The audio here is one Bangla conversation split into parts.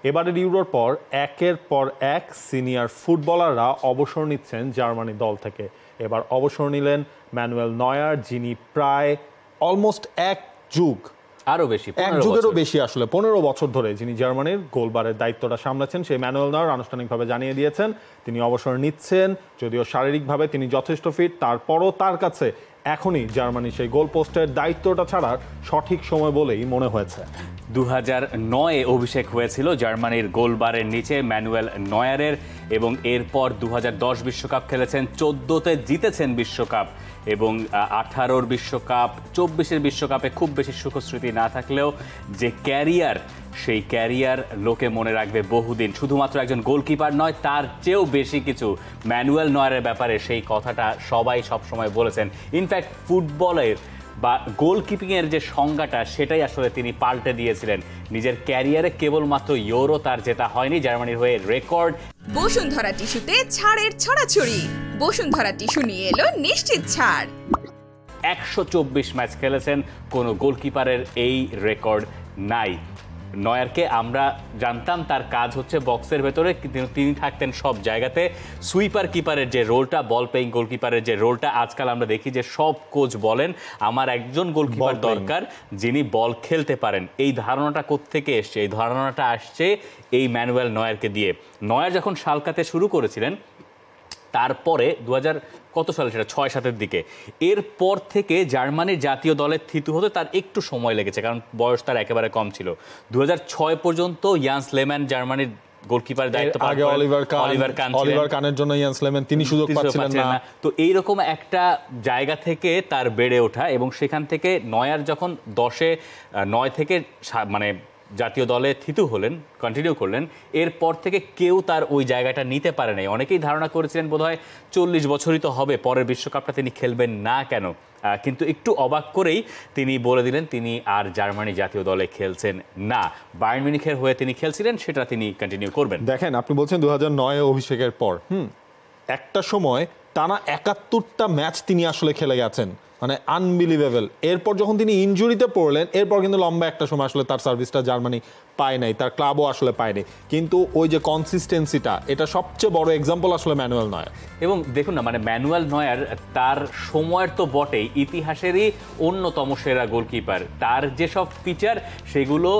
এবারের ইউরোর পর একের পর এক সিনিয়র ফুটবলাররা অবসর নিচ্ছেন জার্মানি দল থেকে। এবার অবসর নিলেন ম্যানুয়েল নয়ার, যিনি প্রায় অলমোস্ট এক যুগেরও বেশি আসলে 15 বছর ধরে যিনি জার্মানির গোলবারের দায়িত্বটা সামলাচ্ছেন। সেই ম্যানুয়েল নয়ার আনুষ্ঠানিকভাবে জানিয়ে দিয়েছেন তিনি অবসর নিচ্ছেন। যদিও শারীরিকভাবে তিনি যথেষ্ট ফিট, তারপরও তার কাছে এখনই জার্মানি সেই গোল পোস্টের দায়িত্বটা ছাড়ার সঠিক সময় বলেই মনে হয়েছে। 2009-এ অভিষেক হয়েছিল জার্মানির গোলবারের নিচে ম্যানুয়েল নয়ারের, এবং এরপর 2010 বিশ্বকাপ খেলেছেন, 14তে জিতেছেন বিশ্বকাপ, এবং 18-র বিশ্বকাপ, 24-এর বিশ্বকাপে খুব বেশি সুখস্মৃতি না থাকলেও যে ক্যারিয়ার, সেই ক্যারিয়ার লোকে মনে রাখবে বহুদিন। শুধুমাত্র একজন গোলকিপার নয়, তার চেয়েও বেশি কিছু ম্যানুয়েল নয়ারের ব্যাপারে সেই কথাটা সবাই সবসময় বলেছেন। ইনফ্যাক্ট ফুটবলের বা গোলকিপিংয়ের যে সংজ্ঞাটা সেটাই আসলে তিনি পাল্টে দিয়েছিলেন। নিজের ক্যারিয়ারে কেবলমাত্র ইউরো তার জেতা হয়নি, জার্মানির হয়ে রেকর্ড। বসুন্ধরা টিস্যুতে ছাড়ের ছড়াছড়ি। বসুন্ধরা টিস্যু নিয়ে এলো নিশ্চিত ছাড়। 124 ম্যাচ খেলেছেন, কোনো গোলকিপারের এই রেকর্ড নাই। নয়ারকে আমরা জানতাম তার কাজ হচ্ছে বক্সের ভেতরে, তিনি থাকতেন সব জায়গাতে। সুইপার কিপারের যে রোলটা, বল প্লেইং গোলকিপারের যে রোলটা, আজকাল আমরা দেখি যে সব কোচ বলেন আমার একজন গোলকিপার দরকার যিনি বল খেলতে পারেন। এই ধারণাটা কোত্থেকে এসছে? এই ধারণাটা আসছে এই ম্যানুয়েল নয়ারকে দিয়ে। নয়ার যখন শালকাতে শুরু করেছিলেন, তারপরে 2000 কত সালে, সেটা 6-7-এর দিকে, এরপর থেকে জার্মানির জাতীয় দলের থিতু হতে তার একটু সময় লেগেছে, কারণ বয়স তার একেবারে কম ছিল। 2006 পর্যন্ত ইয়ান্স লেম্যান জার্মানির গোলকিপার দায়িত্ব পালন করেন। অলিভার কানের জন্য ইয়ান্স লেম্যান তিনি সুযোগ পাচ্ছিলেন না। তো এইরকম একটা জায়গা থেকে তার বেড়ে ওঠা, এবং সেখান থেকে নয়ার যখন 9 থেকে মানে জাতীয় দলে থিতু হলেন, কন্টিনিউ করলেন, এরপর থেকে কেউ তার ওই জায়গাটা নিতে পারে নাই। অনেকেই ধারণা করেছিলেন বোধহয় 40 বছরই তো হবে, পরের বিশ্বকাপটা তিনি খেলবেন না কেন, কিন্তু একটু অবাক করেই তিনি বলে দিলেন তিনি আর জার্মানি জাতীয় দলে খেলছেন না। বায়ার্ন মিউনিখের হয়ে তিনি খেলছিলেন, সেটা তিনি কন্টিনিউ করবেন। দেখেন, আপনি বলছেন 2009-এ অভিষেকের পর একটা সময় টানা 71টা ম্যাচ তিনি আসলে খেলে গেছেন, মানে আনবিলিভেবল। এরপর যখন তিনি ইনজুরিতে পড়লেন, এরপর কিন্তু লম্বা একটা সময় আসলে তার সার্ভিসটা জার্মানি পায় নাই, তার ক্লাবও আসলে পায়নি। কিন্তু ওই যে কনসিস্টেন্সিটা, এটা সবচেয়ে বড় এক্সাম্পল আসলে ম্যানুয়েল নয়ার। এবং দেখুন না, মানে ম্যানুয়েল নয়ার তার সময়ের তো বটেই, ইতিহাসেরই অন্যতম সেরা গোলকিপার। তার যেসব ফিচার সেগুলো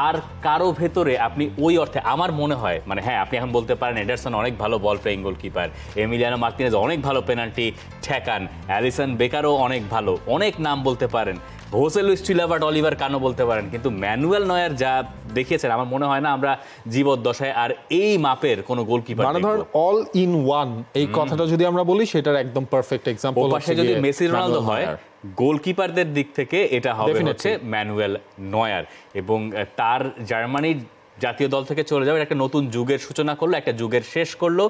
আর কারো ভেতরে আপনি ওই অর্থে আমার মনে হয়, মানে হ্যাঁ, আপনি এখন বলতে পারেন এডারসন অনেক ভালো বল প্লেইং গোলকিপার, এমিলিয়ানো মার্তিনেজ অনেক ভালো পেনাল্টি ঠেকান, অ্যালিসন বেকারও অনেক ভালো, অনেক নাম বলতে পারেন, হোসে লুইস চিলাভার্ট, অলিভার কানো বলতে পারেন, কিন্তু ম্যানুয়েল নয়ার যা দেখিয়েছেন আমার মনে হয় না আমরা জীবদ্দশায় আর এই মাপের কোনো গোলকিপার, মানে ধরেন অল ইন ওয়ান, এই কথাটা যদি আমরা বলি সেটার একদম পারফেক্ট এক্সাম্পল। পাশে যদি মেসি রোনালদো হয়, গোলকিপারদের দিক থেকে এটা হবে হচ্ছে ম্যানুয়েল নয়ার। এবং তার জার্মানির জাতীয় দল থেকে চলে যাবে, একটা নতুন যুগের সূচনা করলো, একটা যুগের শেষ করলো।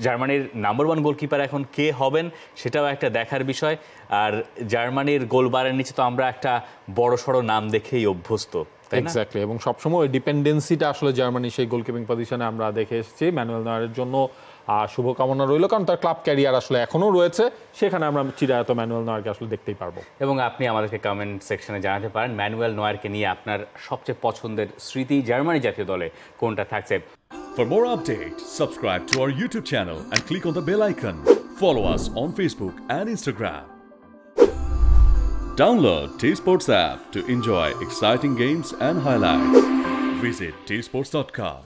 জার্মানির নাম্বার 1 গোলকিপার এখন কে হবেন সেটাও একটা দেখার বিষয়। আর জার্মানির গোলবারের নিচে তো আমরা একটা বড়সড় নাম দেখেই অভ্যস্ত, এক্স্যাক্টলি। এবং সবসময় ওই ডিপেন্ডেন্সিটা আসলে জার্মানি সেই গোলকিপিং পজিশনে আমরা দেখে এসেছি। ম্যানুয়েল নয়ারের জন্য শুভকামনা রইল, কারণ তার ক্লাব ক্যারিয়ার আসলে এখনও রয়েছে, সেখানে আমরা চিরায়ত ম্যানুয়েল নয়ারকে আসলে দেখতেই পারবো। এবং আপনি আমাদেরকে কমেন্ট সেকশনে জানাতে পারেন ম্যানুয়েল নয়ারকে নিয়ে আপনার সবচেয়ে পছন্দের স্মৃতি জার্মানি জাতীয় দলে কোনটা থাকছে। For more updates, subscribe to our YouTube channel and click on the bell icon. Follow us on Facebook and Instagram. Download T-Sports app to enjoy exciting games and highlights. Visit tsports.com.